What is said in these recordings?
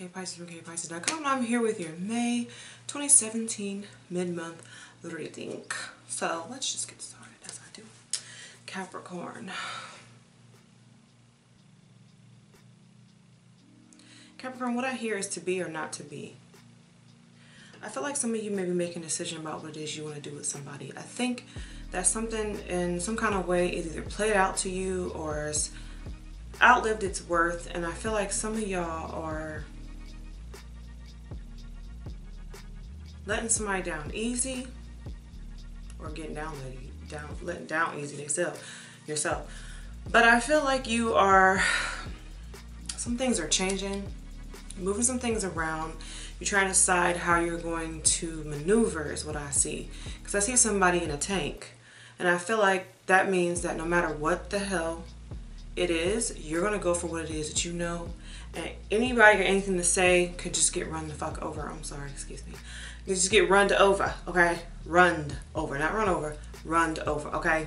Pisces from KPisces.com. I'm here with your May 2017 mid-month reading. So let's just get started as I do. Capricorn. Capricorn, what I hear is to be or not to be. I feel like some of you may be making a decision about what it is you want to do with somebody. I think that something in some kind of way is either played out to you or is outlived its worth, and I feel like some of y'all are letting somebody down easy or getting letting down easy yourself. But I feel like you are, some things are changing, moving some things around. You're trying to decide how you're going to maneuver is what I see. Because I see somebody in a tank. And I feel like that means that no matter what the hell it is, you're going to go for what it is that you know. And anybody or anything to say could just get run the fuck over. I'm sorry, excuse me. You just get runned over, okay? Runned over, not run over. Runned over, okay?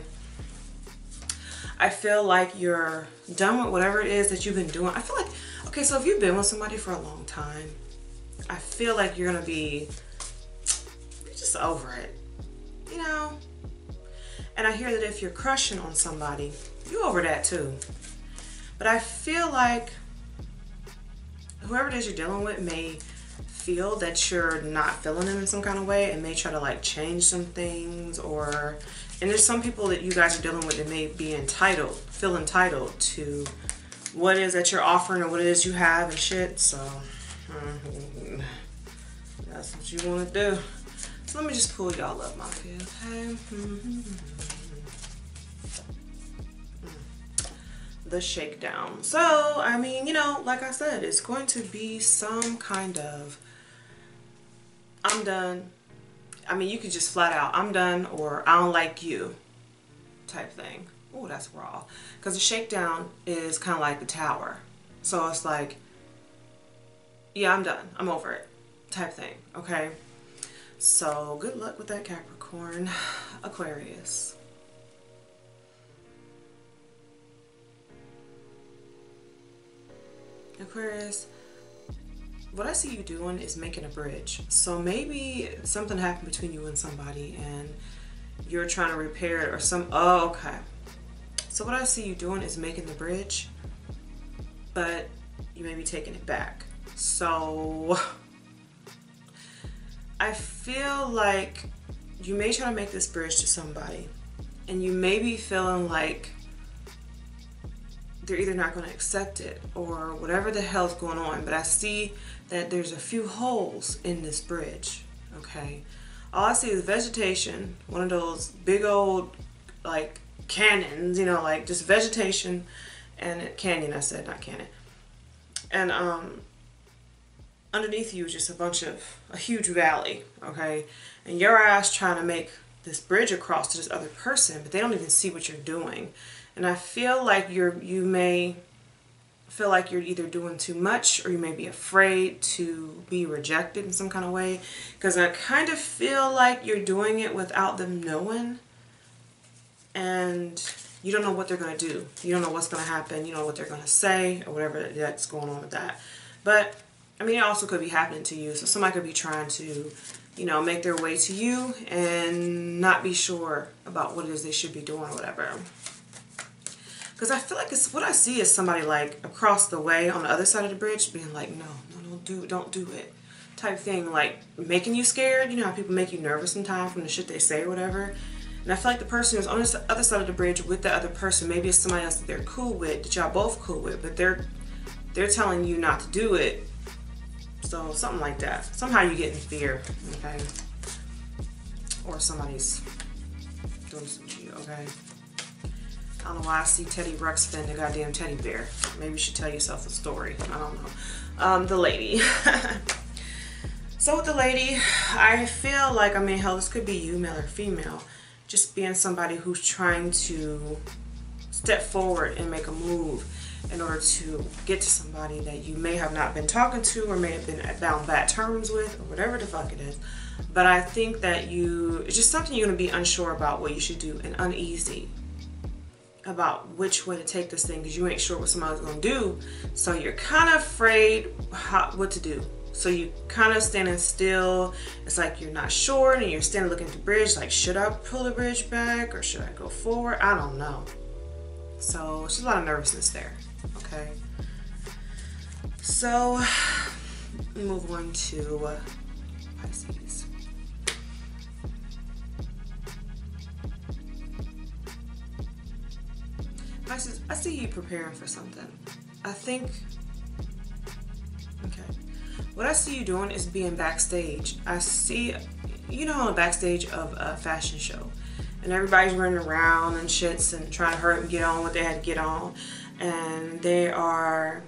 I feel like you're done with whatever it is that you've been doing. I feel like, okay, so if you've been with somebody for a long time, I feel like you're you're just over it, you know? And I hear that if you're crushing on somebody, you're over that too. But I feel like whoever it is you're dealing with may feel that you're not feeling them in some kind of way and may try to like change some things, and there's some people that you guys are dealing with that may be feel entitled to what it is that you're offering or what it is you have and shit. So that's what you want to do. So let me just pull y'all up my field, okay? The shakedown. So, I mean, you know, like I said, it's going to be some kind of I'm done. I mean, you could just flat out, I'm done, or I don't like you type thing. Oh, that's raw. Because the shakedown is kind of like the tower. So it's like, yeah, I'm done. I'm over it type thing, okay? So good luck with that, Capricorn. Aquarius. Aquarius, what I see you doing is making a bridge. So maybe something happened between you and somebody and you're trying to repair it or oh, okay. So what I see you doing is making the bridge, but you may be taking it back. So I feel like you may try to make this bridge to somebody and you may be feeling like they're either not going to accept it or whatever the hell's going on. But I see that there's a few holes in this bridge, okay? All I see is vegetation, one of those big old like canyons, you know, like just vegetation and canyon, I said, not cannon. And underneath you is just a huge valley, okay? And your ass trying to make this bridge across to this other person, but they don't even see what you're doing. And I feel like you may feel like you're either doing too much or you may be afraid to be rejected in some kind of way. Because I kind of feel like you're doing it without them knowing. And you don't know what they're going to do. You don't know what's going to happen. You don't know what they're going to say or whatever that's going on with that. But, I mean, it also could be happening to you. So somebody could be trying to, you know, make their way to you and not be sure about what it is they should be doing or whatever. Because I feel like what I see is somebody like across the way on the other side of the bridge being like, no, don't do it type thing, like making you scared. You know how people make you nervous sometimes from the shit they say or whatever. And I feel like the person who's on the other side of the bridge with the other person, maybe it's somebody else that they're cool with, that y'all both cool with, but they're telling you not to do it. So something like that. Somehow you get in fear, okay? Or somebody's doing some to you, okay? I don't know why I see Teddy Ruxpin, the goddamn teddy bear. Maybe you should tell yourself a story. I don't know. The lady. So with the lady, I feel like, I mean, hell, this could be you, male or female. Just being somebody who's trying to step forward and make a move in order to get to somebody that you may have not been talking to or may have been on bad terms with or whatever the fuck it is. But I think that it's just something you're going to be unsure about what you should do and uneasy. about which way to take this thing because you ain't sure what somebody's gonna do. So you're kind of afraid what to do. So you kind of standing still. It's like you're not sure, and you're standing looking at the bridge like, should I pull the bridge back or should I go forward? I don't know. So it's just a lot of nervousness there. Okay. So move on to Pisces. Pisces, I see you preparing for something. I think, okay. What I see you doing is being backstage. I see, you know, on the backstage of a fashion show, and everybody's running around and shits and trying to hurry and get on what they had to get on, and they are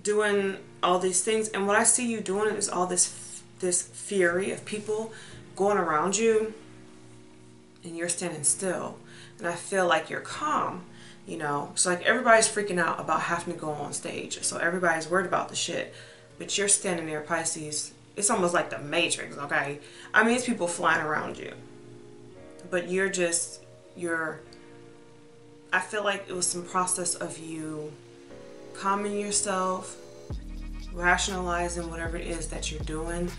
doing all these things. And what I see you doing is all this fury of people going around you, and you're standing still. And I feel like you're calm. You know, it's like everybody's freaking out about having to go on stage. So everybody's worried about the shit. But you're standing there, Pisces. It's almost like the Matrix, okay? I mean, it's people flying around you. But you're I feel like it was some process of you calming yourself, rationalizing whatever it is that you're doing.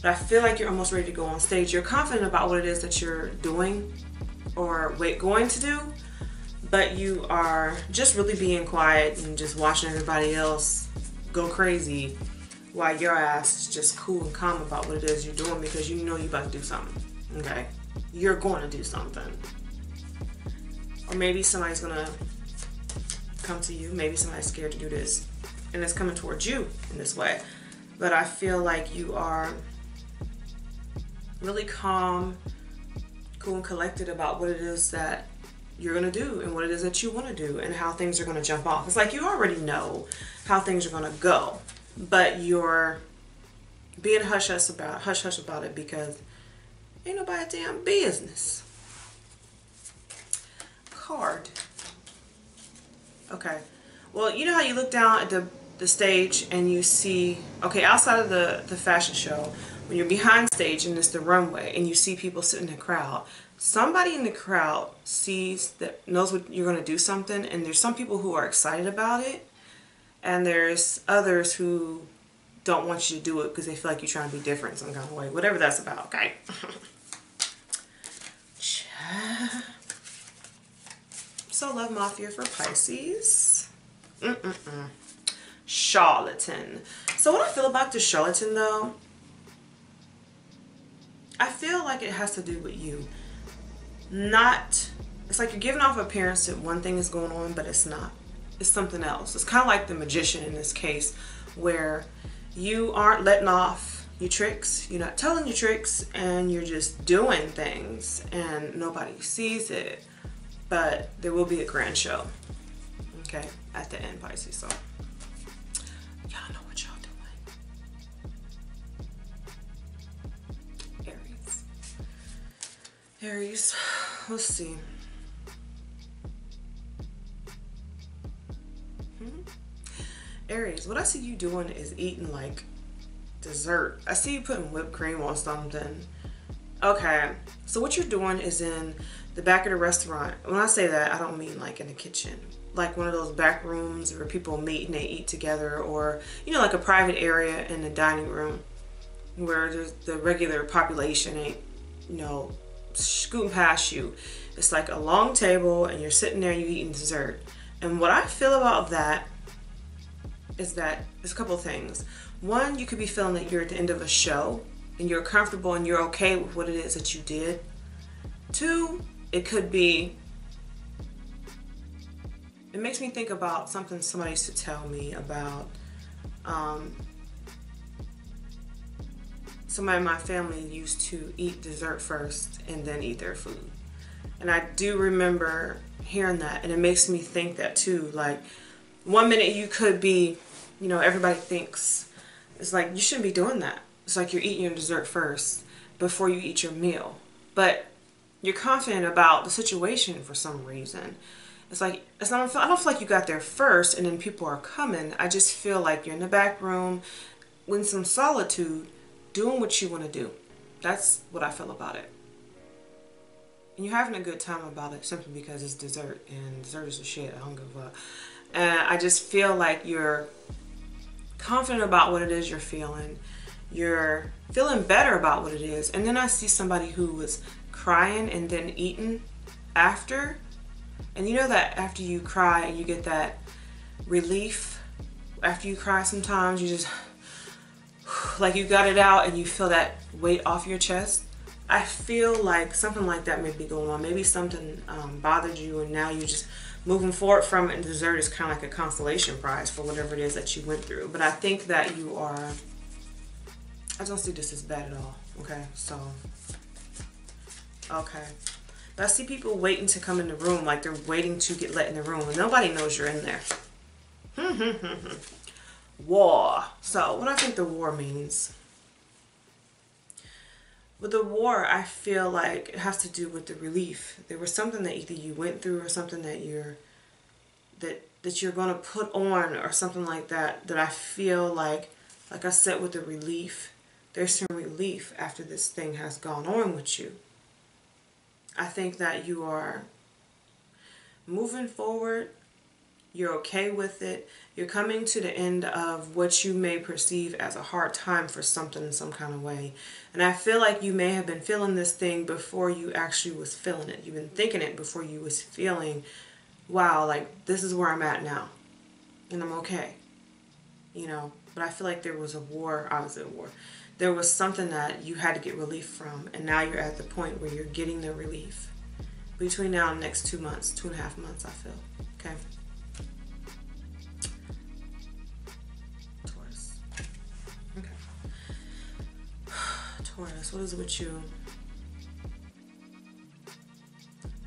But I feel like you're almost ready to go on stage. You're confident about what it is that you're doing or going to do. But you are just really being quiet and just watching everybody else go crazy while your ass is just cool and calm about what it is you're doing, because you know you're about to do something, okay? You're going to do something. Or maybe somebody's going to come to you. Maybe somebody's scared to do this, and it's coming towards you in this way. But I feel like you are really calm, cool, and collected about what it is that you're going to do and what it is that you want to do and how things are going to jump off. It's like you already know how things are going to go, but you're being hush-hush about it because ain't nobody damn business. Card. Okay. Well, you know how you look down at the stage and you see, okay, outside of the fashion show, when you're behind stage and it's the runway and you see people sitting in the crowd, somebody in the crowd knows what you're going to do something, and there's some people who are excited about it, and there's others who don't want you to do it because they feel like you're trying to be different some kind of way, whatever that's about, okay? So Love Mafia for Pisces. Charlatan. So what I feel about the charlatan though, I feel like it has to do with you. It's like you're giving off appearance that one thing is going on, but it's not. It's something else. It's kind of like the magician in this case, where you aren't letting off your tricks, you're not telling your tricks, and you're just doing things and nobody sees it. But there will be a grand show, okay, at the end, Pisces. So y'all know what y'all doing. Aries, let's see. Aries, what I see you doing is eating like dessert. I see you putting whipped cream on something. Okay, so what you're doing is in the back of the restaurant. When I say that, I don't mean like in the kitchen. Like one of those back rooms where people meet and they eat together, or, you know, like a private area in the dining room where there's the regular population ain't, you know, scooting past you. It's like a long table and you're sitting there and you're eating dessert. And what I feel about that is that there's a couple of things. One, you could be feeling that you're at the end of a show and you're comfortable and you're okay with what it is that you did. Two, it could be, it makes me think about something somebody used to tell me about somebody in my family used to eat dessert first and then eat their food. And I do remember hearing that, and it makes me think that too. Like, one minute you could be, you know, everybody thinks, it's like, you shouldn't be doing that. It's like you're eating your dessert first before you eat your meal. But you're confident about the situation for some reason. It's like, I don't feel like you got there first and then people are coming. I just feel like you're in the back room with some solitude, doing what you want to do. That's what I feel about it. and you're having a good time about it simply because it's dessert, and dessert is the shit. I don't give a fuck. And I just feel like you're confident about what it is you're feeling. You're feeling better about what it is. And then I see somebody who was crying and then eating after. And you know that after you cry and you get that relief, after you cry sometimes you just, like you got it out and you feel that weight off your chest. I feel like something like that may be going on. Maybe something bothered you and now you're just moving forward from it, and dessert is kind of like a consolation prize for whatever it is that you went through. But I think that you are, I don't see this as bad at all. Okay, so, okay. But I see people waiting to come in the room, like they're waiting to get let in the room, and nobody knows you're in there. War. So, what do I think the war means? With the war, I feel like it has to do with the relief. There was something that either you went through or something that you're going to put on or something like that, that I feel like I said, with the relief, there's some relief after this thing has gone on with you. I think that you are moving forward. You're okay with it. You're coming to the end of what you may perceive as a hard time for something in some kind of way. And I feel like you may have been feeling this thing before you actually was feeling it. You've been thinking it before you was feeling, wow, like this is where I'm at now. And I'm okay. You know, but I feel like there was a war, obviously a war. There was something that you had to get relief from. And now you're at the point where you're getting the relief. Between now and the next 2 months, 2.5 months, I feel. Okay. Taurus, what is it with you?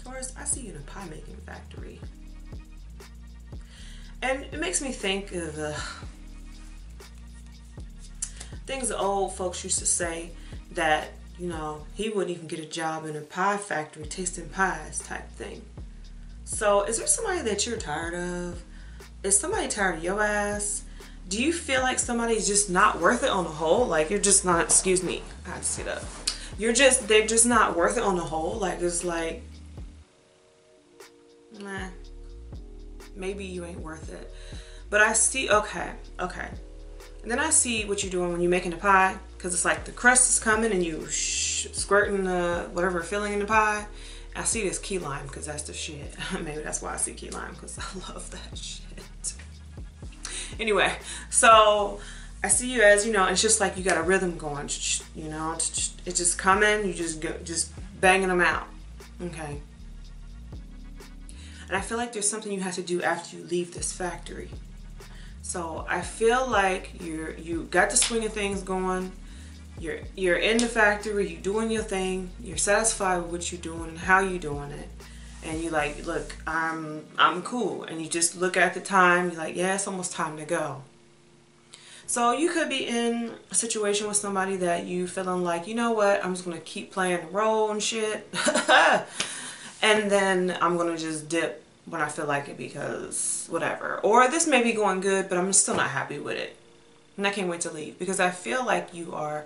Taurus, I see you in a pie making factory. And it makes me think of things old folks used to say, that, you know, he wouldn't even get a job in a pie factory tasting pies type thing. So is there somebody that you're tired of? Is somebody tired of your ass? Do you feel like somebody's just not worth it on the whole? Like you're just not, excuse me, I had to sit up. They're just not worth it on the whole. Like it's like, nah, maybe you ain't worth it. But I see, okay. And then I see what you're doing when you're making the pie, because it's like the crust is coming and you squirting the whatever filling in the pie. I see this key lime because that's the shit. Maybe that's why I see key lime, because I love that shit. Anyway, so I see you as, you know, it's just like you got a rhythm going, you know, it's just coming, you just go, just banging them out, okay? And I feel like there's something you have to do after you leave this factory. So I feel like you got the swing of things going, you're in the factory, you're doing your thing, you're satisfied with what you're doing and how you're doing it. And you like, look, I'm cool. And you just look at the time, you're like, yeah, it's almost time to go. So you could be in a situation with somebody that you feeling like, you know what, I'm just going to keep playing the role and shit. And then I'm going to just dip when I feel like it because whatever. Or this may be going good, but I'm still not happy with it. And I can't wait to leave because I feel like you are,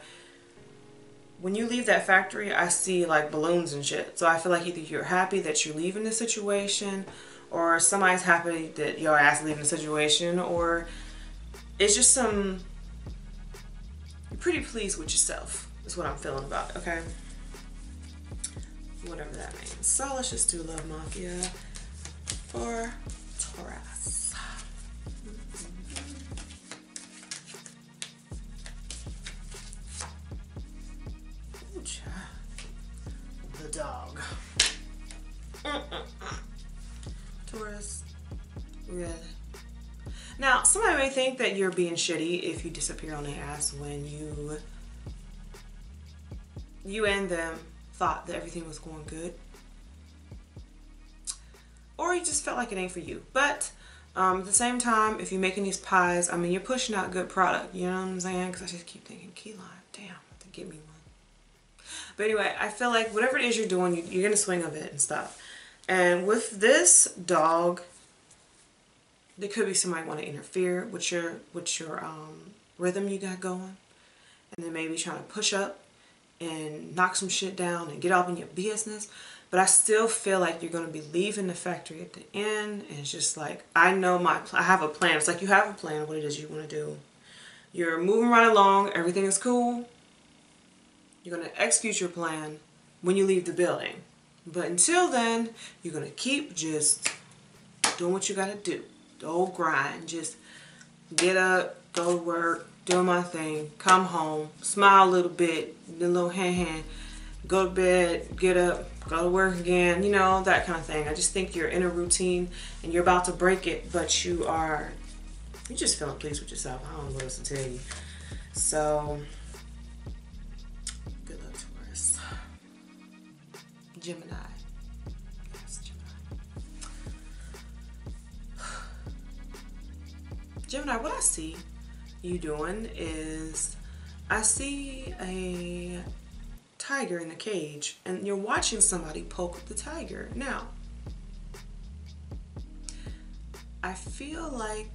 when you leave that factory, I see like balloons and shit. So I feel like either you're happy that you're leaving the situation, or somebody's happy that your ass leaving the situation, or it's just some, you're pretty pleased with yourself is what I'm feeling about, okay? Whatever that means. So let's just do Love Mafia for Taurus. The dog. Taurus. Really? Now, somebody may think that you're being shitty if you disappear on their ass when you and them thought that everything was going good. Or you just felt like it ain't for you. But at the same time, if you're making these pies, I mean, you're pushing out good product. You know what I'm saying? Because I just keep thinking, key lime. Damn, I have to get me one. But anyway, I feel like whatever it is you're doing, you're going to swing of it and stuff. And with this dog, there could be somebody want to interfere with your rhythm you got going. And they may be trying to push up and knock some shit down and get off in your business. But I still feel like you're going to be leaving the factory at the end. And it's just like, I know I have a plan. It's like you have a plan of what it is you want to do. You're moving right along. Everything is cool. You're going to execute your plan when you leave the building. But until then, you're going to keep just doing what you got to do. The old grind. Just get up, go to work, do my thing, come home, smile a little bit, do a little hand, go to bed, get up, go to work again, you know, that kind of thing. I just think you're in a routine and you're about to break it, but you're just feeling pleased with yourself. I don't know what else to tell you. So, good luck, Taurus. Gemini. Yes, Gemini. Gemini, what I see you doing is, I see a tiger in a cage and you're watching somebody poke the tiger. Now, I feel like,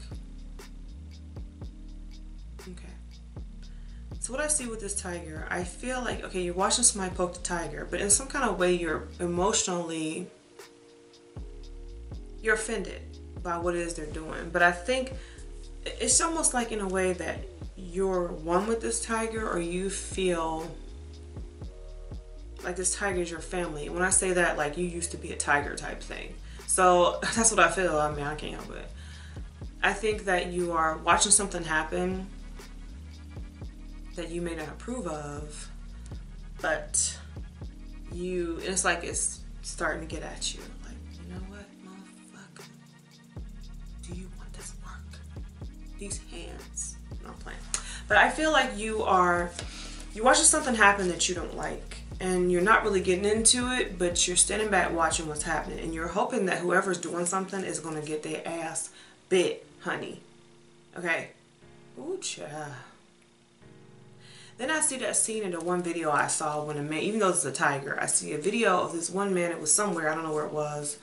okay, so what I see with this tiger, I feel like, okay, you're watching somebody poke the tiger, but in some kind of way you're emotionally, you're offended by what it is they're doing. But I think it's almost like in a way that you're one with this tiger, or you feel like this tiger is your family. And when I say that, like you used to be a tiger type thing. So that's what I feel. I mean, I can't help it. I think that you are watching something happen that you may not approve of, but it's like it's starting to get at you. Like, you know what, motherfucker? Do you want this work? These hands. No, I'm playing. But I feel like you're watching something happen that you don't like. And you're not really getting into it, but you're standing back watching what's happening. And you're hoping that whoever's doing something is going to get their ass bit, honey. Okay? Ooh, child. Then I see that scene in the one video I saw when a man, even though it's a tiger, I see a video of this one man. It was somewhere, I don't know where it was.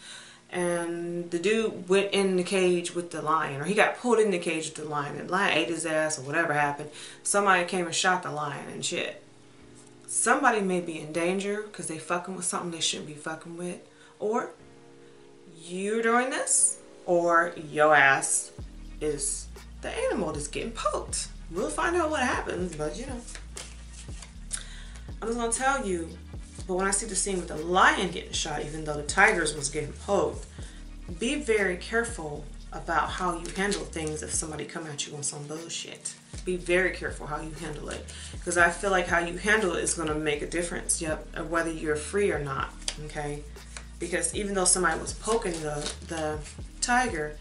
And the dude went in the cage with the lion, or he got pulled in the cage with the lion. And the lion ate his ass or whatever happened. Somebody came and shot the lion and shit. Somebody may be in danger because they fucking with something they shouldn't be fucking with. Or you're doing this, or your ass is the animal that's getting poked. We'll find out what happens, but you know. I'm just gonna tell you, but when I see the scene with the lion getting shot, even though the tigers was getting poked, be very careful about how you handle things if somebody come at you on some bullshit. Be very careful how you handle it, because I feel like how you handle it is going to make a difference, of whether you're free or not, okay? Because even though somebody was poking the tiger,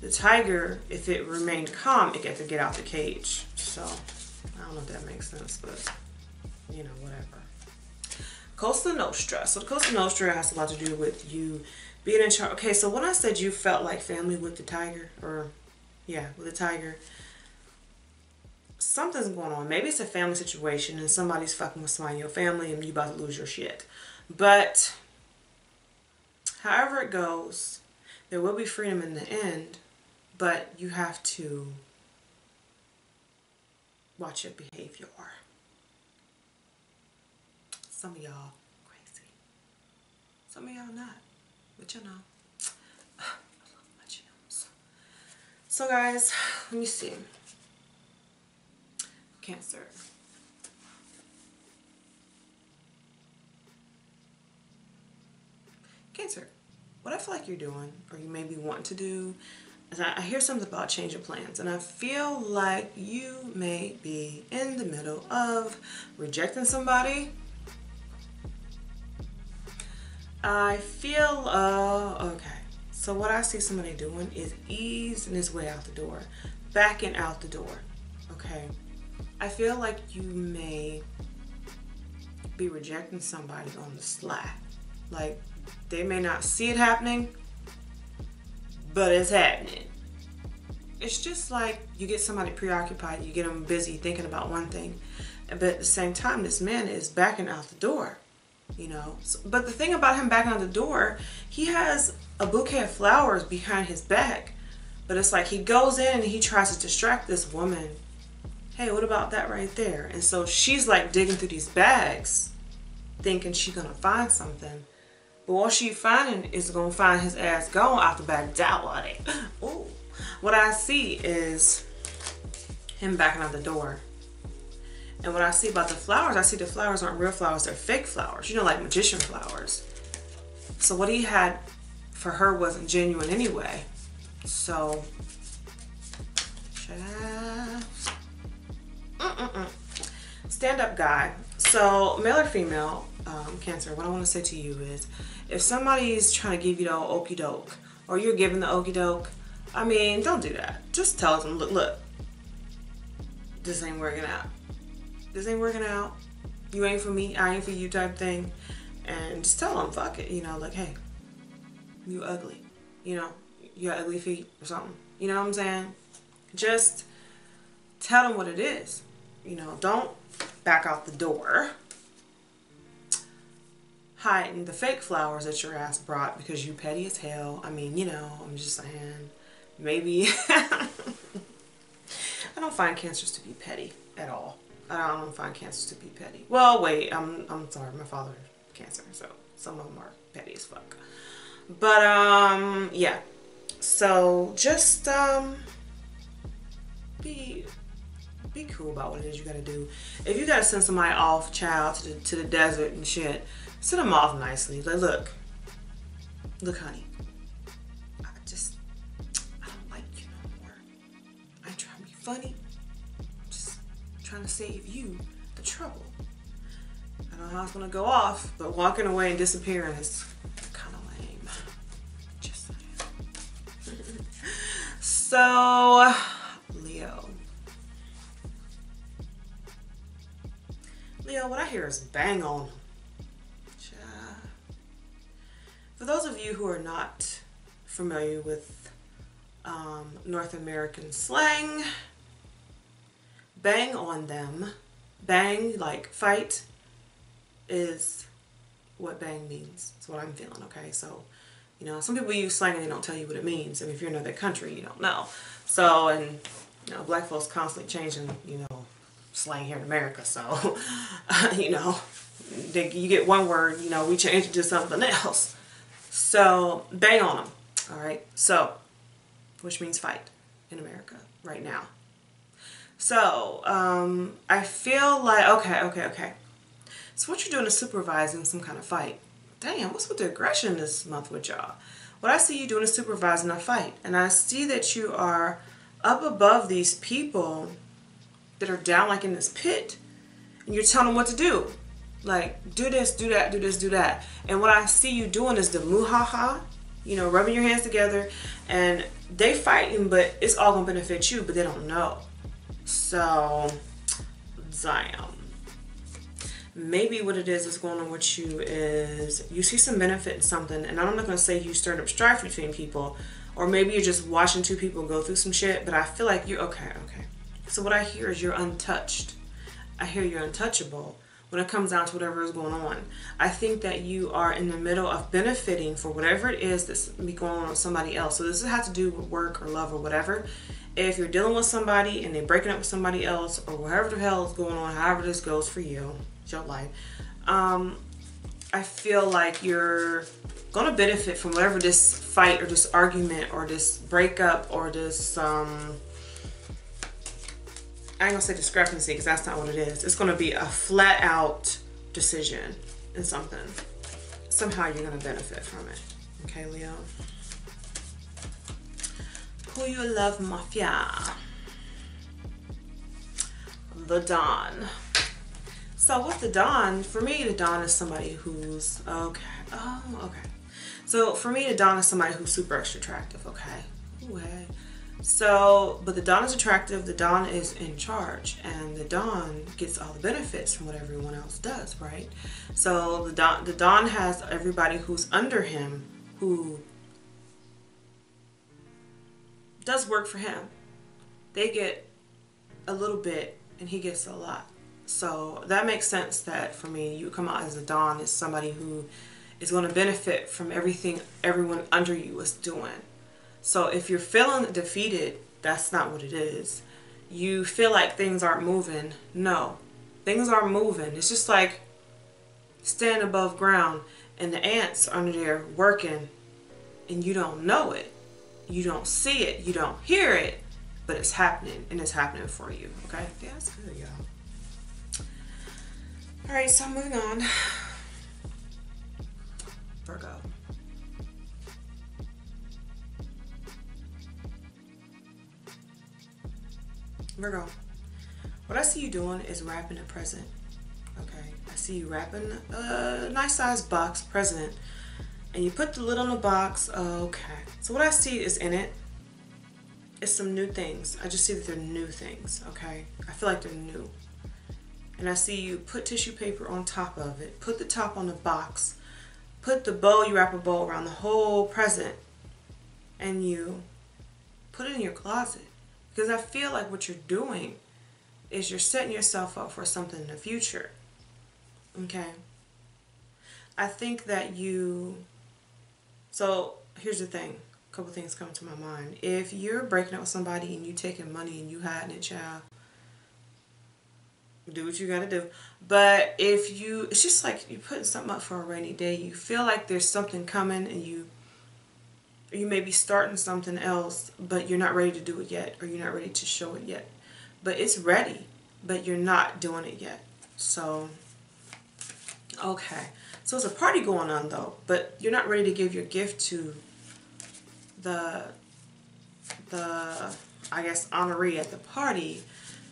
if it remained calm, it got to get out the cage. So, I don't know if that makes sense, but, you know, whatever. Cosa Nostra. So the Cosa Nostra has a lot to do with you being in charge. Okay, so when I said you felt like family with the tiger, or yeah, with the tiger, something's going on. Maybe it's a family situation and somebody's fucking with somebody in your family and you about to lose your shit. But however it goes, there will be freedom in the end, but you have to watch your behavior. Some of y'all crazy. Some of y'all not. But you know, I love my gems. So guys, let me see. Cancer. Cancer. What I feel like you're doing, or you may be wanting to do, is I hear something about change of plans. And I feel like you may be in the middle of rejecting somebody. I feel, okay. So what I see somebody doing is easing his way out the door. Backing out the door. Okay. I feel like you may be rejecting somebody on the sly. Like, they may not see it happening, but it's happening. It's just like you get somebody preoccupied, you get them busy thinking about one thing, but at the same time, this man is backing out the door, you know. But the thing about him backing out the door, he has a bouquet of flowers behind his back, but it's like he goes in and he tries to distract this woman. hey, what about that right there? And so she's like digging through these bags thinking she's gonna find something. But what she finding is gonna find his ass gone out the back door. Ooh. What I see is him backing out the door. And what I see about the flowers, I see the flowers aren't real flowers, they're fake flowers. You know, like magician flowers. So what he had for her wasn't genuine anyway. So, stand up guy. So, male or female, Cancer, what I want to say to you is, if somebody's trying to give you the okie doke, or you're giving the okie doke, I mean, don't do that. Just tell them, look, this ain't working out. This ain't working out. You ain't for me, I ain't for you type thing. And just tell them, fuck it, you know, like, hey, you ugly. You know, you got ugly feet or something. You know what I'm saying? Just tell them what it is. You know, don't back out the door hiding the fake flowers that your ass brought because you petty as hell. I mean, you know, I'm just saying, maybe. I don't find Cancers to be petty at all. I don't find Cancers to be petty. Well, wait, I'm sorry, my father's Cancer, so some of them are petty as fuck. But yeah. So just be cool about what it is you gotta do. If you gotta send somebody off, child, to the desert and shit, send them off nicely. Like, look, honey, I don't like you no more. I ain't trying to be funny. I'm just trying to save you the trouble. I don't know how it's gonna go off, but walking away and disappearing is kind of lame. Just saying. So, Leo. Leo, what I hear is bang on. For those of you who are not familiar with North American slang, bang on them. Bang, like fight, is what bang means. That's what I'm feeling, okay? So, you know, some people use slang and they don't tell you what it means. I mean, if you're in another country, you don't know. So, and, you know, black folks constantly changing, you know, slang here in America. So, you know, you get one word, you know, we change it to something else. So, bang on them, all right? So, which means fight in America right now. So, I feel like, okay. So what you're doing is supervising some kind of fight. Damn, what's with the aggression this month with y'all? What I see you doing is supervising a fight. And I see that you are up above these people that are down like in this pit. And you're telling them what to do. Like, do this, do that, do this, do that. And what I see you doing is the muhaha. You know, rubbing your hands together. And they fighting, but it's all going to benefit you, but they don't know. So, damn. Maybe what it is that's going on with you is you see some benefit in something, and I'm not going to say you stirred up strife between people, or maybe you're just watching two people go through some shit, but I feel like you're okay. So what I hear is you're untouched. I hear you're untouchable when it comes down to whatever is going on. I think that you are in the middle of benefiting for whatever it is that's be going on with somebody else. So this has to do with work or love or whatever. If you're dealing with somebody and they're breaking up with somebody else or whatever the hell is going on, however this goes for you, your life, I feel like you're gonna benefit from whatever this fight or this argument or this breakup or this I ain't gonna say discrepancy because that's not what it is. It's gonna be a flat out decision in something. Somehow you're gonna benefit from it. Okay, Leo? Who you love, Mafia? The Don. So with the Don, for me, the Don is somebody who's, okay. So for me, the Don is somebody who's super extra attractive, okay? Ooh, hey. So, but the Don is attractive, the Don is in charge, and the Don gets all the benefits from what everyone else does, right? So the Don has everybody who's under him who does work for him. They get a little bit and he gets a lot. So that makes sense that for me, you come out as a Don as somebody who is going to benefit from everything everyone under you is doing. So if you're feeling defeated, that's not what it is. you feel like things aren't moving. No, things are moving. It's just like standing above ground and the ants under there working and you don't know it. You don't see it. You don't hear it. But it's happening, and it's happening for you. Okay? Yeah, that's good, y'all. Alright, so moving on. Virgo. Virgo, what I see you doing is wrapping a present. Okay, I see you wrapping a nice sized box present, and you put the lid on the box. Okay, so what I see is in it is some new things. I just see that they're new things. Okay, I feel like they're new, and I see you put tissue paper on top of it, put the top on the box, put the bow, you wrap a bow around the whole present, and you put it in your closet. Because I feel like what you're doing is you're setting yourself up for something in the future. Okay? I think that so here's the thing. A couple things come to my mind. If you're breaking up with somebody and you taking money and you hiding it, child, do what you gotta do. But if it's just like you're putting something up for a rainy day. You feel like there's something coming and you may be starting something else, but you're not ready to do it yet, or you're not ready to show it yet. But it's ready, but you're not doing it yet. So, okay. So it's a party going on though, but you're not ready to give your gift to the I guess honoree at the party.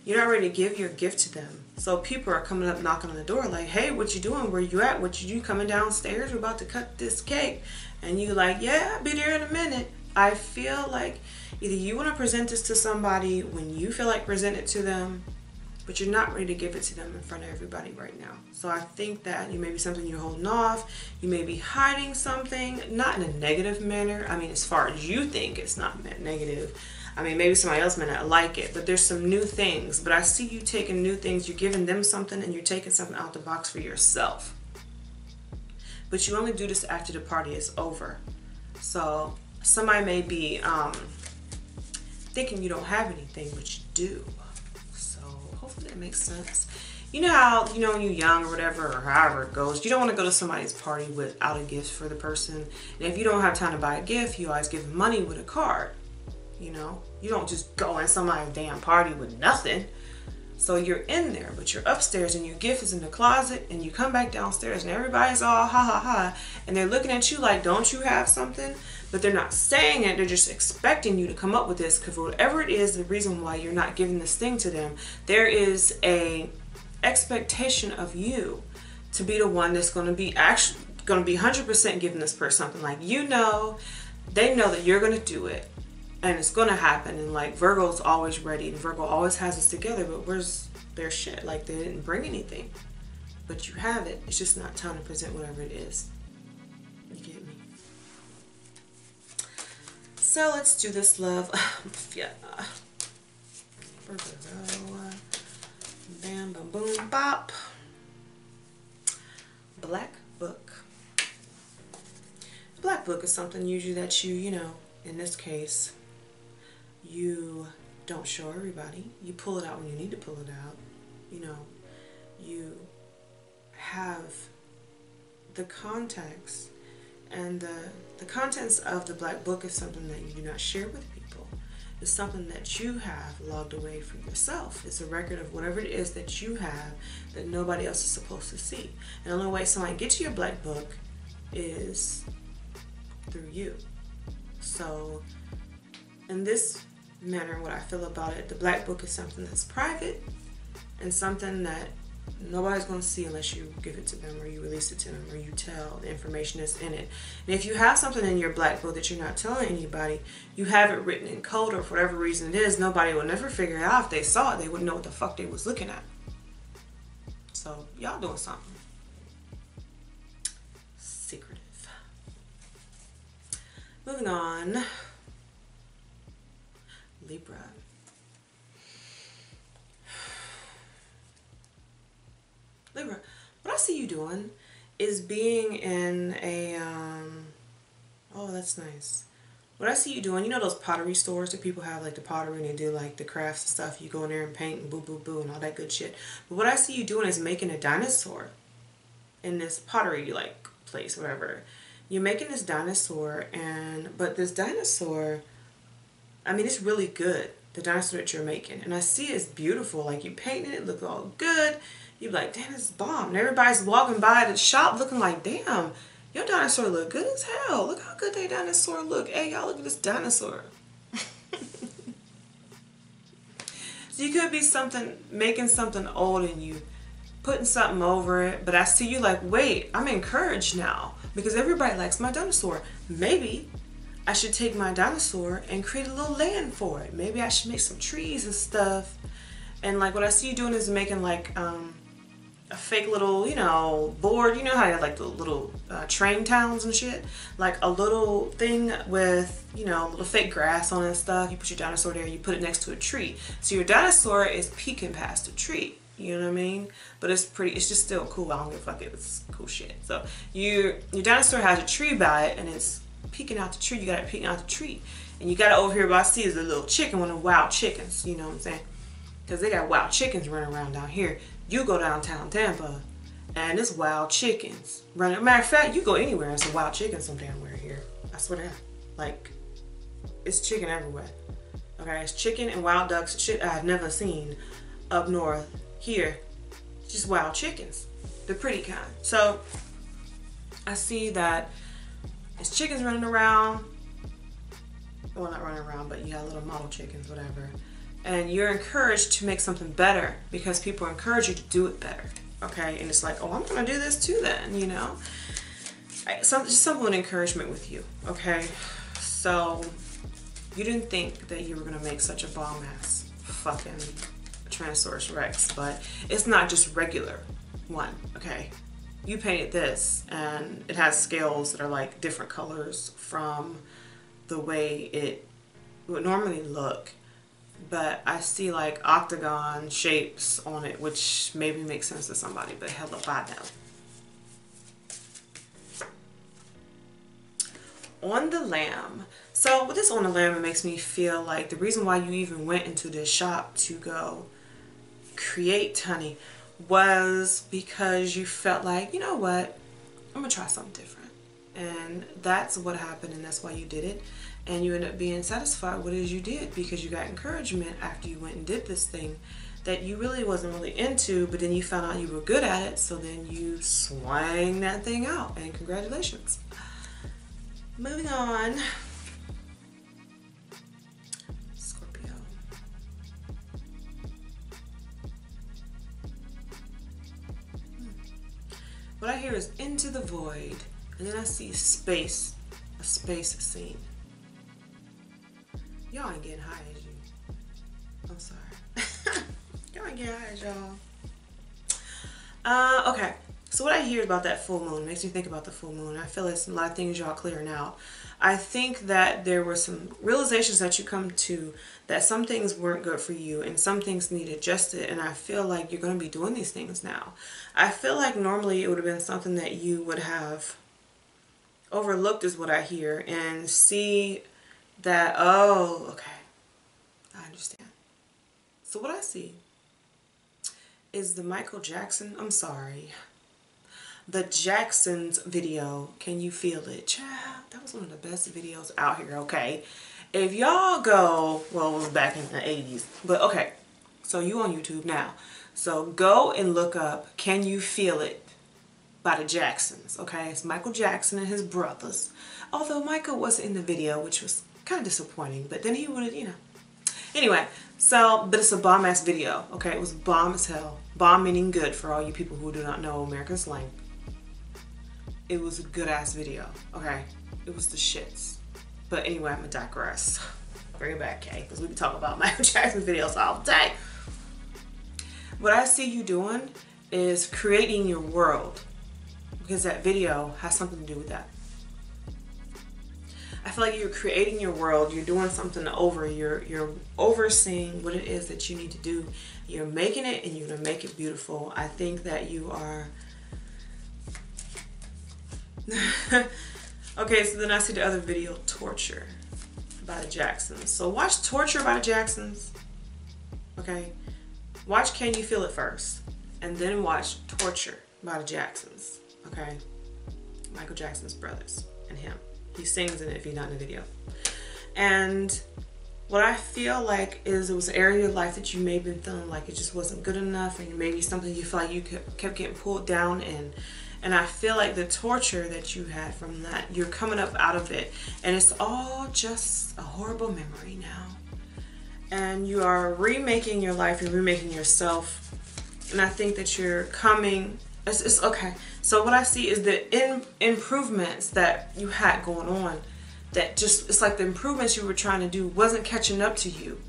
You're not ready to give your gift to them. So people are coming up knocking on the door like, hey, what you doing? Where you at? What you do? Coming downstairs? We're about to cut this cake. And you like, yeah, I'll be there in a minute. I feel like either you want to present this to somebody when you feel like present it to them, but you're not ready to give it to them in front of everybody right now. So I think that you may be something you're holding off. You may be hiding something, not in a negative manner. I mean, as far as you think, it's not negative. I mean, maybe somebody else may not like it, but there's some new things. But I see you taking new things. You're giving them something and you're taking something out the box for yourself. But you only do this after the party is over. So somebody may be thinking you don't have anything, but you do. So hopefully that makes sense. You know how, when you're young or whatever, or however it goes, you don't want to go to somebody's party without a gift for the person. And if you don't have time to buy a gift, you always give them money with a card. You don't just go in somebody's damn party with nothing. So you're in there, but you're upstairs and your gift is in the closet, and you come back downstairs and everybody's all ha ha ha, and they're looking at you like, don't you have something? But they're not saying it, they're just expecting you to come up with this, because whatever it is, the reason why you're not giving this thing to them, there is a expectation of you to be the one that's going to be 100% giving this person something. Like, they know that you're going to do it. And it's going to happen. And like, Virgo's always ready. And Virgo always has us together. But where's their shit? Like, they didn't bring anything. But you have it. It's just not time to present whatever it is. You get me? So let's do this, love. Yeah. Virgo. Bam, boom, boom, bop. Black book. The black book is something usually that you in this case, you don't show everybody. You pull it out when you need to pull it out. You have the context, and the contents of the black book is something that you do not share with people. It's something that you have logged away for yourself. It's a record of whatever it is that you have that nobody else is supposed to see. And the only way somebody gets to your black book is through you. So in this manner, what I feel about it, the black book is something that's private and something that nobody's going to see unless you give it to them, or you release it to them, or you tell the information that's in it. And if you have something in your black book that you're not telling anybody, you have it written in code, or for whatever reason it is, nobody will never figure it out. If they saw it, they wouldn't know what the fuck they was looking at. So y'all doing something secretive. Moving on. Libra. Libra, what I see you doing is being in a, oh, that's nice. what I see you doing, you know those pottery stores that people have, like the pottery, and they do like the crafts and stuff. You go in there and paint and boo boo boo and all that good shit. But what I see you doing is making a dinosaur in this pottery like place, whatever. You're making this dinosaur, but this dinosaur, I mean, it's really good. The dinosaur that you're making, and I see it's beautiful. Like you painted it, look all good. You're like, damn, this is bomb. And everybody's walking by the shop looking like, damn, your dinosaur look good as hell. Look how good that dinosaur look. Hey, y'all, look at this dinosaur. So you could be making something old and you putting something over it, but I see you like, wait, I'm encouraged now because everybody likes my dinosaur. Maybe I should take my dinosaur and create a little land for it. Maybe I should make some trees and stuff. And like what I see you doing is making like a fake little, you know, board. You know how you have like the little train towns and shit? Like a little thing with, you know, little fake grass on it and stuff. You put your dinosaur there, you put it next to a tree. So your dinosaur is peeking past the tree. You know what I mean? But it's pretty, it's just still cool. I don't give a fuck, it's cool shit. So your dinosaur has a tree by it and it's peeking out the tree. You got it peeking out the tree. And you got it over here, what I see is a little chicken, one of the wild chickens. You know what I'm saying? Because they got wild chickens running around down here. You go downtown Tampa and it's wild chickens running. Matter of fact, you go anywhere and some wild chickens some damn where here. I swear to God. Like, it's chicken everywhere. Okay, it's chicken and wild ducks, shit I've never seen up north. Here, it's just wild chickens. They're pretty kind. So I see that it's chickens running around. Well, not running around, but you got little model chickens, whatever. And you're encouraged to make something better because people encourage you to do it better. Okay, and it's like, oh, I'm gonna do this too then, you know? Just simple encouragement with you, okay? So you didn't think that you were gonna make such a bomb ass fucking Tyrannosaurus Rex, but it's not just regular one, okay? You painted this and it has scales that are like different colors from the way it would normally look, but I see like octagon shapes on it, which maybe makes sense to somebody, but hell if I know. On the lamb. So with this on the lamb, it makes me feel like the reason why you even went into this shop to go create honey was because you felt like, you know what, I'm gonna try something different. And that's what happened, and that's why you did it. And you end up being satisfied with what it is you did because you got encouragement after you went and did this thing that you really wasn't really into, but then you found out you were good at it, so then you swang that thing out, and congratulations. Moving on. Scorpio. What I hear is into the void, and then I see space, a space scene. Y'all ain't getting high as you. I'm sorry. Y'all ain't getting high as y'all. Okay. So what I hear about that full moon makes me think about the full moon. I feel like a lot of things y'all clearing out. I think that there were some realizations that you come to that some things weren't good for you and some things need adjusted, and I feel like you're going to be doing these things now. I feel like normally it would have been something that you would have overlooked is what I hear, and see that, oh, okay, I understand. So what I see is the Michael Jackson, I'm sorry, the Jacksons video, Can You Feel It? Child, that was one of the best videos out here, okay? If y'all go, well, it was back in the 80s, but okay, so you on YouTube now. So go and look up Can You Feel It by the Jacksons, okay? It's Michael Jackson and his brothers. Although Michael wasn't in the video, which was kind of disappointing, but then he would have, you know. Anyway, so, but it's a bomb-ass video, okay? It was bomb as hell. Bomb meaning good for all you people who do not know American slang. It was a good-ass video, okay? It was the shits. But anyway, I'm gonna digress. Bring it back, Kay, because we can talk about Michael Jackson videos all day. What I see you doing is creating your world, because that video has something to do with that. I feel like you're creating your world, you're doing something over, you're overseeing what it is that you need to do. You're making it and you're gonna make it beautiful. I think that you are okay, so then I see the other video, torture. by the Jacksons. So watch Torture by the Jacksons. Okay? Watch Can You Feel It first. And then watch Torture by the Jacksons. Okay? Michael Jackson's brothers and him. He sings in it if you're not in the video. And what I feel like is it was an area of life that you may have been feeling like it just wasn't good enough, and maybe something you feel like you kept getting pulled down in. And I feel like the torture that you had from that, you're coming up out of it, and it's all just a horrible memory now. And you are remaking your life, you're remaking yourself, and I think that you're coming, it's okay. So what I see is the improvements that you had going on, that just, it's like the improvements you were trying to do wasn't catching up to you.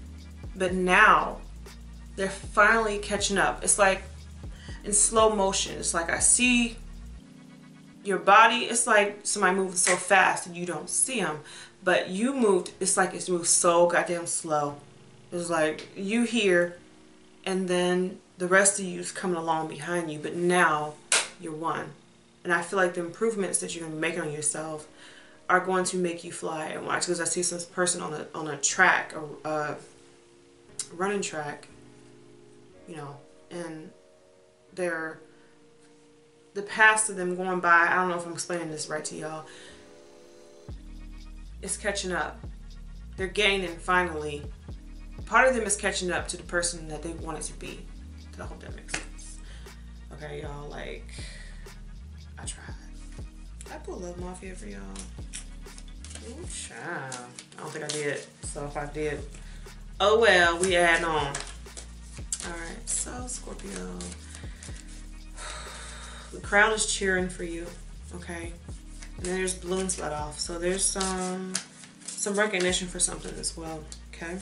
But now they're finally catching up. It's like in slow motion. It's like I see your body. It's like somebody moving so fast and you don't see them. But you moved, it's like it's moved so goddamn slow. It's like you here and then the rest of you is coming along behind you. But now you're one. And I feel like the improvements that you're going to be making on yourself are going to make you fly and watch. Because I see some person on a track, a running track, you know, and the past of them going by, I don't know if I'm explaining this right to y'all, is catching up. They're gaining finally. Part of them is catching up to the person that they wanted to be. I hope that makes sense. Okay, y'all, like, I tried. I put Love Mafia for y'all. Ooh, child. I don't think I did. So if I did, oh well, we add on. Alright, so Scorpio. The crowd is cheering for you. Okay. And then there's balloons let off. So there's some recognition for something as well. Okay.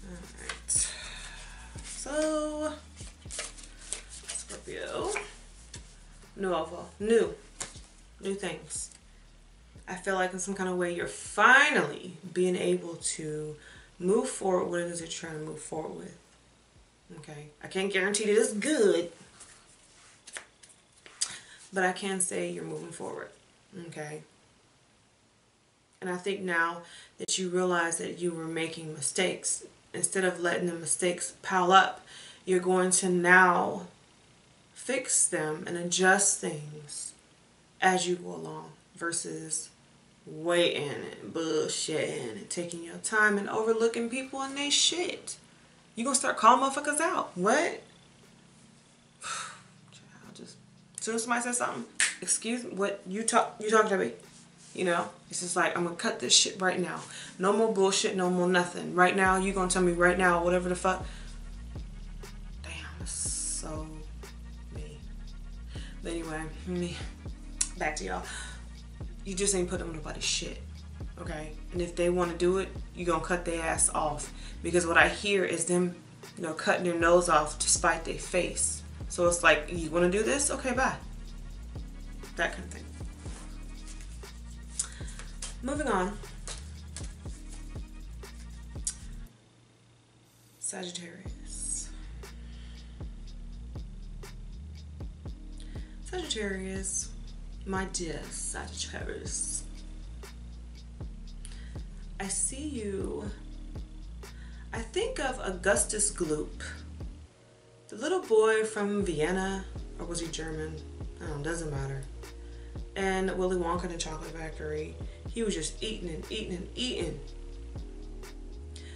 Alright. So Scorpio. New things. I feel like in some kind of way you're finally being able to move forward what it is that you're trying to move forward with. Okay. I can't guarantee that it's good, but I can say you're moving forward. Okay. And I think now that you realize that you were making mistakes, instead of letting the mistakes pile up, you're going to now fix them and adjust things as you go along versus waiting and bullshitting and taking your time and overlooking people and they shit. You gonna start calling motherfuckers out. What? Just, as soon as somebody says something, excuse me, what you talking to me? You know? It's just like, I'm gonna cut this shit right now. No more bullshit, no more nothing. Right now, you gonna tell me right now, whatever the fuck. Damn, that's so me. But anyway, back to y'all. You just ain't putting them nobody's shit. Okay? And if they want to do it, you gonna cut their ass off. Because what I hear is them, you know, cutting their nose off to spite their face. So it's like, you want to do this? Okay, bye. That kind of thing. Moving on. Sagittarius. Sagittarius, my dear Sagittarius. I see you. I think of Augustus Gloop, the little boy from Vienna, or was he German? I don't know, doesn't matter. And Willy Wonka and the Chocolate Factory. He was just eating and eating and eating.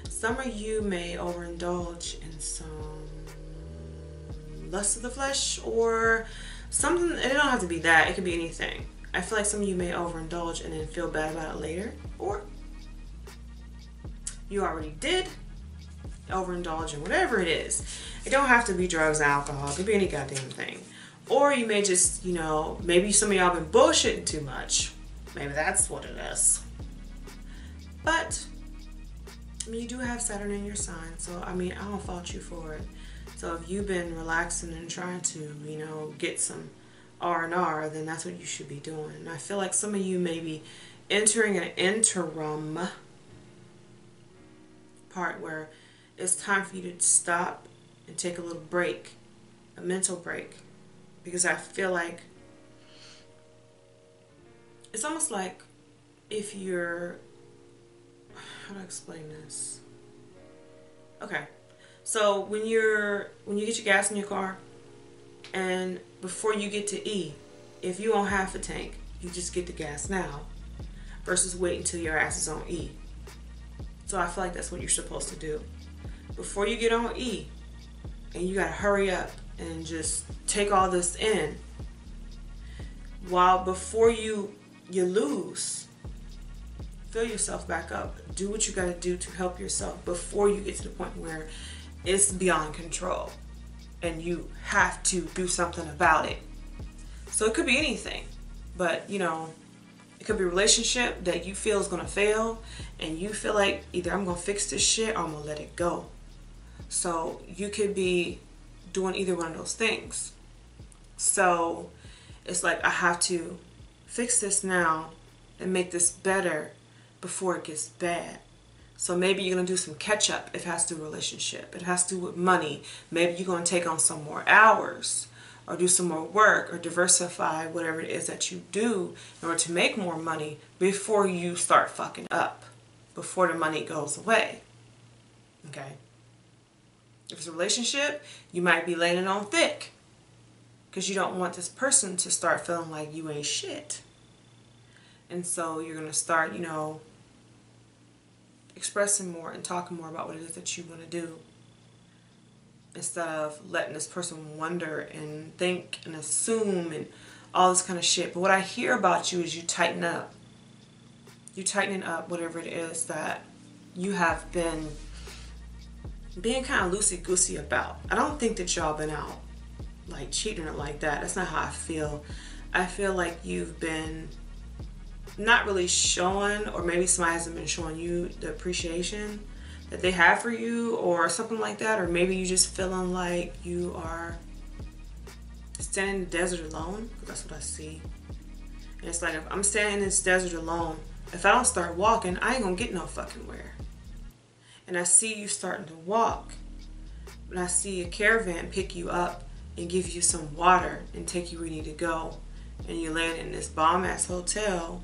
Some of you may overindulge in some lust of the flesh or something. It don't have to be that. It could be anything. I feel like some of you may overindulge and then feel bad about it later. Or you already did overindulge in whatever it is. It don't have to be drugs and alcohol. It could be any goddamn thing. Or you may just, you know, maybe some of y'all been bullshitting too much. Maybe that's what it is. But, I mean, you do have Saturn in your sign. So, I mean, I don't fault you for it. So if you've been relaxing and trying to, you know, get some R&R, then that's what you should be doing. And I feel like some of you may be entering an interim part where it's time for you to stop and take a little break, a mental break. Because I feel like it's almost like if you're, how do I explain this? Okay, so when you get your gas in your car, and before you get to E, if you own half a tank, you just get the gas now versus wait until your ass is on E. So I feel like that's what you're supposed to do. Before you get on E, and you gotta hurry up and just take all this in, while before you lose, fill yourself back up. Do what you gotta do to help yourself before you get to the point where it's beyond control and you have to do something about it. So it could be anything, but you know, it could be a relationship that you feel is gonna fail and you feel like either I'm gonna fix this shit or I'm gonna let it go. So you could be doing either one of those things. So it's like, I have to fix this now and make this better before it gets bad. So maybe you're going to do some catch up if it has to do with a relationship. It has to do with money. Maybe you're going to take on some more hours or do some more work or diversify whatever it is that you do in order to make more money before you start fucking up, before the money goes away. Okay? If it's a relationship, you might be laying it on thick because you don't want this person to start feeling like you ain't shit. And so you're going to start, you know, expressing more and talking more about what it is that you want to do, instead of letting this person wonder and think and assume and all this kind of shit. But what I hear about you is you tighten up. You tightening up whatever it is that you have been being kind of loosey-goosey about. I don't think that y'all been out like cheating or like that. That's not how I feel. I feel like you've been not really showing, or maybe somebody hasn't been showing you the appreciation that they have for you or something like that. Or maybe you just feeling like you are standing in the desert alone, because that's what I see. And it's like, if I'm standing in this desert alone, if I don't start walking, I ain't gonna get no fucking where. And I see you starting to walk, and I see a caravan pick you up and give you some water and take you where you need to go, and you land in this bomb ass hotel.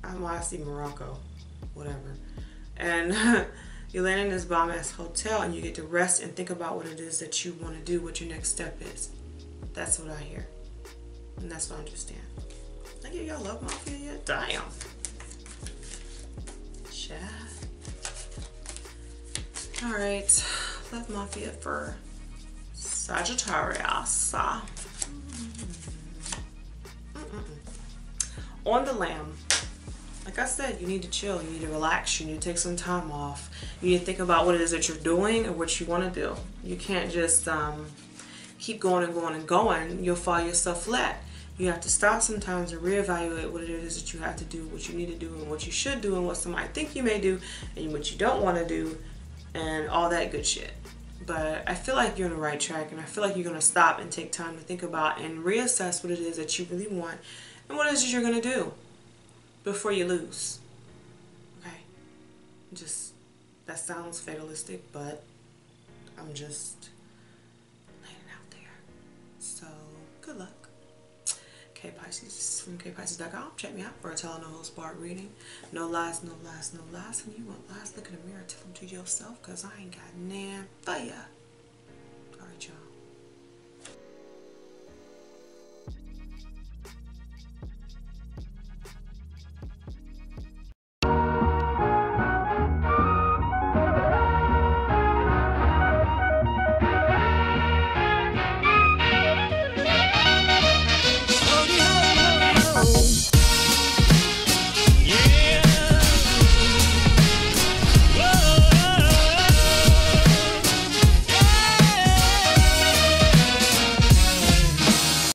I see Morocco, whatever. And you land in this bomb ass hotel and you get to rest and think about what it is that you want to do, what your next step is. That's what I hear. And that's what I understand. I give y'all love mafia yet? Damn. Chat. Alright. Love mafia for Sagittarius. On the lamb. Like I said, you need to chill, you need to relax, you need to take some time off. You need to think about what it is that you're doing and what you want to do. You can't just keep going and going and going. You'll fall yourself flat. You have to stop sometimes and reevaluate what it is that you have to do, what you need to do, and what you should do, and what somebody think you may do, and what you don't want to do, and all that good shit. But I feel like you're on the right track, and I feel like you're going to stop and take time to think about and reassess what it is that you really want and what it is that you're going to do before you lose. Okay? Just, that sounds fatalistic, but I'm just laying it out there. So, good luck. Okay, Pisces, from kpisces.com. Check me out for a Tell No Holds Barred reading. No lies, no lies, no lies. And you want lies, look in the mirror, tell them to yourself, because I ain't got nan for ya.